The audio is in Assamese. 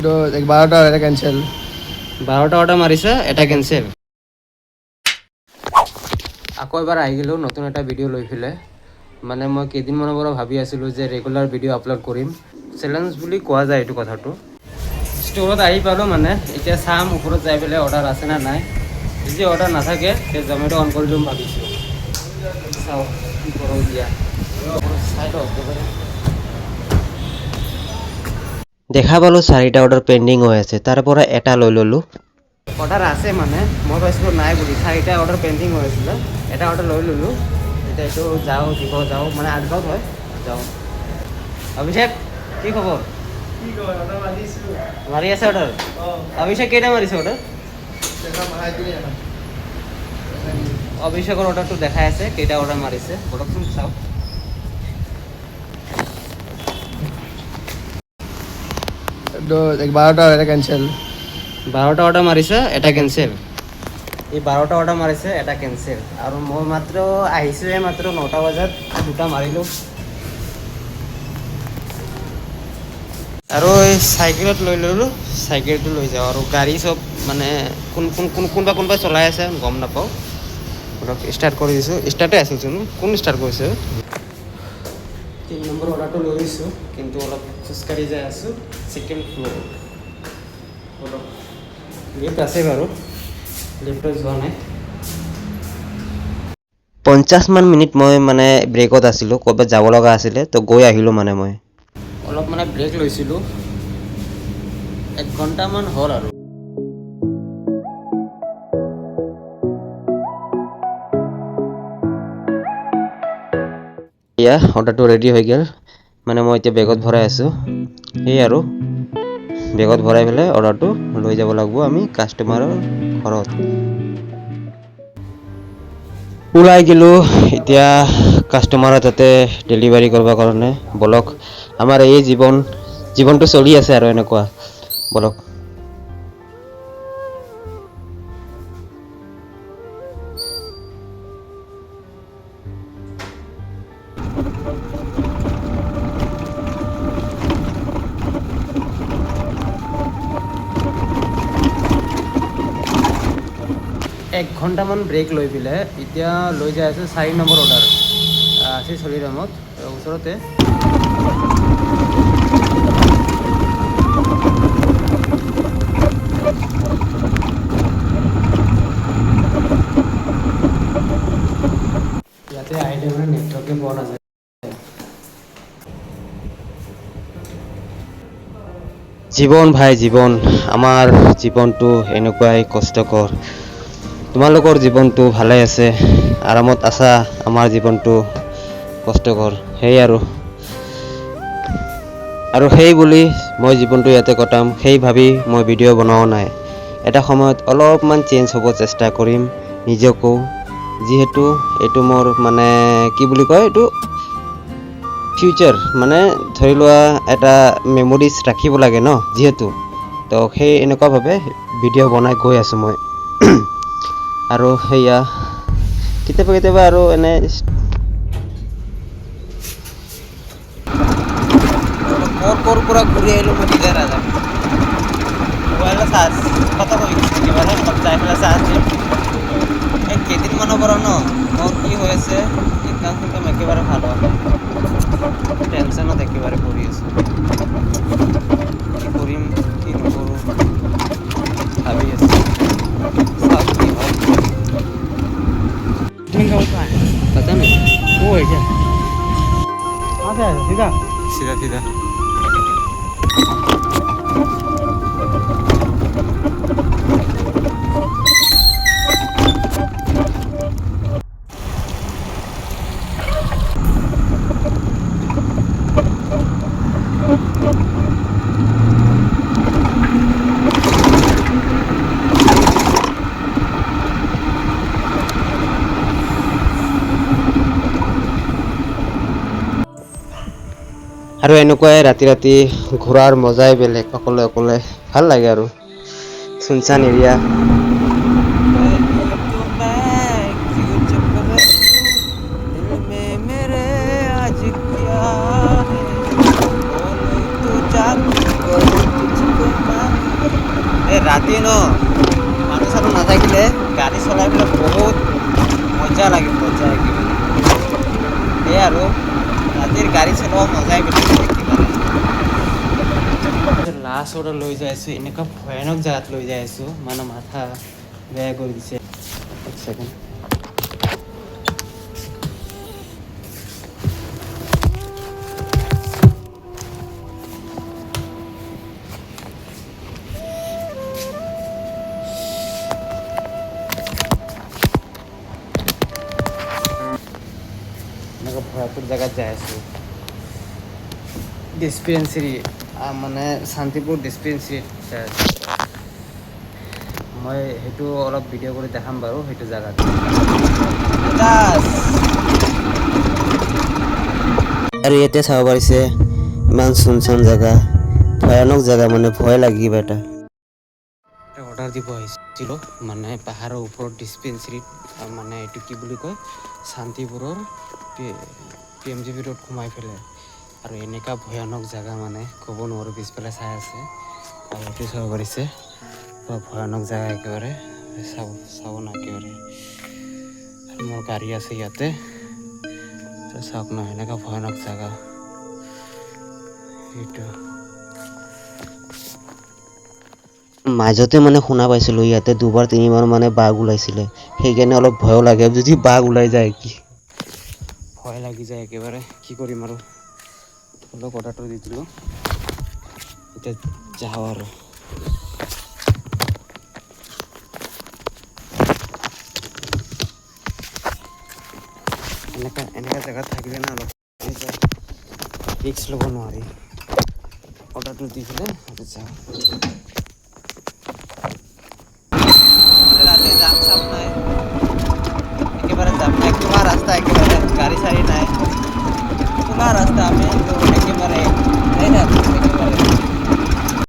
12টা এটা ক্যান্সেল 12টা অৰ্ডাৰ মাৰিছে এটা কেনসেল আকৌ এবাৰ আহি গ'লো নতুন এটা ভিডিঅ' লৈ ফেলে মানে মই কেইদিনমানৰ পৰা ভাবি আছিলোঁ যে ৰেগুলাৰ ভিডিঅ' আপলোড কৰিম চেলেঞ্জ বুলি কোৱা যায় এইটো কথাটো ষ্ট'ৰত আহি পালোঁ মানে এতিয়া চাম ওপৰত যাই পেলাই অৰ্ডাৰ আছে না নাই যদি অৰ্ডাৰ নাথাকে তে জমেটো অন কৰি দিম ভাবিছোঁ চাওঁ কি কৰোঁ দিয়া চাই লওঁ একেবাৰে দেখা পালোঁ 4টা অৰ্ডাৰ পেণ্ডিং হৈ আছে তাৰ পৰা এটা লৈ ল'লোঁ অৰ্ডাৰ আছে মানে মই পাইছিলোঁ নাই বুলি 4টা অৰ্ডাৰ পেণ্ডিং হৈ আছিলে এটা অৰ্ডাৰ লৈ ল'লোঁ এতিয়া এইটো যাওঁ দিব যাওঁ মানে আঠগাঁৱত হয় যাওঁ অভিষেক কি খবৰ মাৰি আছে অৰ্ডাৰ অভিষেক কেইটা মাৰিছে অৰ্ডাৰ অভিষেকৰ অৰ্ডাৰটো দেখাই আছে কেইটা অৰ্ডাৰ মাৰিছে পটকচোন চাওক 12টা এটা ক্যান্সেল 12টা অৰ্ডাৰ মাৰিছে এটা কেনসেল এই 12টা অৰ্ডাৰ মাৰিছে এটা কেনসেল আৰু মই মাত্ৰ আহিছোঁহে মাত্ৰ 9টা বজাত দুটা মাৰিলোঁ আৰু এই চাইকেলত লৈ ল'লোঁ চাইকেলটো লৈ যাওঁ আৰু গাড়ী চব মানে কোনোবা চলাই আছে গম নাপাওঁ অলপ ষ্টাৰ্ট কৰি দিছোঁ ষ্টাৰ্টে আছিলচোন কোন ষ্টাৰ্ট কৰিছে 3 নম্বৰ অৰ্ডাৰটো লৈ দিছোঁ কিন্তু অলপ খোজকাঢ়ি যাই আছোঁ ছেকেণ্ড ফ্ল'ৰ অলপ লিফ্ট আছে বাৰু লিফ্টত যোৱা নাই 50 মিনিট মই মানে ব্ৰেকত আছিলোঁ ক'ৰবাত যাব লগা আছিলে তো গৈ আহিলোঁ মানে মই অলপ মানে ব্ৰেক লৈছিলোঁ 1 ঘণ্টামান হ'ল আৰু এয়া অৰ্ডাৰটো ৰেডি হৈ গ'ল মানে মই এতিয়া বেগত ভৰাই আছোঁ সেই আৰু বেগত ভৰাই পেলাই অৰ্ডাৰটো লৈ যাব লাগিব আমি কাষ্টমাৰৰ ঘৰত ওলাই গ'লোঁ এতিয়া কাষ্টমাৰৰ তাতে ডেলিভাৰী কৰিবৰ কাৰণে বলক আমাৰ এই জীৱনটো চলি আছে আৰু এনেকুৱা বলক এক ঘণ্টামান ব্ৰেক লৈ পেলাই এতিয়া লৈ যাই আছোঁ 4 নম্বৰ অৰ্ডাৰ আছে চলিৰামত ওচৰতে ইয়াতে আহিলে মানে নেটৱৰ্কে পোৱা নাযায় জীৱন ভাই জীৱন আমাৰ জীৱনটো এনেকুৱাই কষ্টকৰ তোমালোকৰ জীৱনটো ভালে আছে আৰামত আছা আমাৰ জীৱনটো কষ্টকৰ সেই আৰু সেই বুলি মই জীৱনটো ইয়াতে কটাম সেই ভাবি মই ভিডিঅ' বনোৱা নাই এটা সময়ত অলপমান চেঞ্জ হ'ব চেষ্টা কৰিম নিজকো যিহেতু এইটো মোৰ মানে কি বুলি কয় এইটো ফিউচাৰ মানে ধৰি লোৱা এটা মেমৰিজ ৰাখিব লাগে ন যিহেতু তো সেই এনেকুৱাভাৱে ভিডিঅ' বনাই গৈ আছোঁ মই আৰু সেয়া কেতিয়াবা আৰু এনে ক'ৰ পৰা ঘূৰি আহিলোঁ মই নিজে নাজানো মোবাইলৰ চাৰ্জ খতম হৈ গৈছে একেবাৰে অলপ যাই পেলাই চাৰ্জ দিম এই কেইদিনমানৰ পৰা ন মোৰ কি হৈ আছে ইনকাম একেবাৰে ভাল হোৱা নাই টেনশ্যনত একেবাৰে পৰি আছোঁ কি কৰিম কি নকৰোঁ ভাবি আছোঁ চাওক কি হয় पता नहीं वो है क्या कहाँ से आया सीधा सीधा আৰু এনেকুৱাই ৰাতি ঘূৰাৰ মজাই বেলেগ অকলে ভাল লাগে আৰু সুনচান এৰিয়া এই আৰু ৰাতিৰ গাড়ী চলোৱা মজাই বেলেগ লাষ্ট অৰ্ডাৰ লৈ যাই আছোঁ এনেকুৱা ভয়ানক জেগাত লৈ যাই আছোঁ মানে মাথা বেয়া কৰি দিছে এক ছেকেণ্ড এনেকুৱা ভয়াতুৰ জেগাত যাই আছোঁ ডিছপেঞ্চেৰী মানে শান্তিপুৰ ডিছপেঞ্চেৰীত যাই আছোঁ মই সেইটো অলপ ভিডিঅ' কৰি দেখাম বাৰু সেইটো জেগাত আৰু ইয়াতে চাব পাৰিছে ইমান চুনচান জেগা ভয়ানক জেগা মানে ভয় লাগে কিবা এটা অৰ্ডাৰ দিব আহিছিলোঁ মানে পাহাৰৰ ওপৰত ডিছপেঞ্চেৰীত মানে এইটো কি বুলি কয় শান্তিপুৰৰ PMG ৰোড সোমাই পেলাই আৰু এনেকুৱা ভয়ানক জেগা মানে ক'ব নোৱাৰোঁ পিছফালে চাই আছে আৰু এইটো চাব পাৰিছে ভয়ানক জেগা একেবাৰে চাব না একেবাৰে আৰু মোৰ গাড়ী আছে ইয়াতে চাওক না এনেকুৱা ভয়ানক জেগা এইটো মাজতে মানে শুনা পাইছিলোঁ ইয়াতে দুবাৰ তিনিবাৰ মানে বাঘ ওলাইছিলে সেইকাৰণে অলপ ভয়ো লাগে যদি বাঘ ওলাই যায় কি ভয় লাগি যায় একেবাৰে কি কৰিম আৰু অলপ অৰ্ডাৰটো দি দিলোঁ এতিয়া যাওঁ আৰু এনেকুৱা জেগাত থাকিলে না অলপ ৰিক্স ল'ব নোৱাৰি অৰ্ডাৰটো দি পেলাই যাওঁ ৰাতে জাম সাম নাই একেবাৰে জাম নাই খোলা ৰাস্তা একেবাৰে গাড়ি সাৰি নাই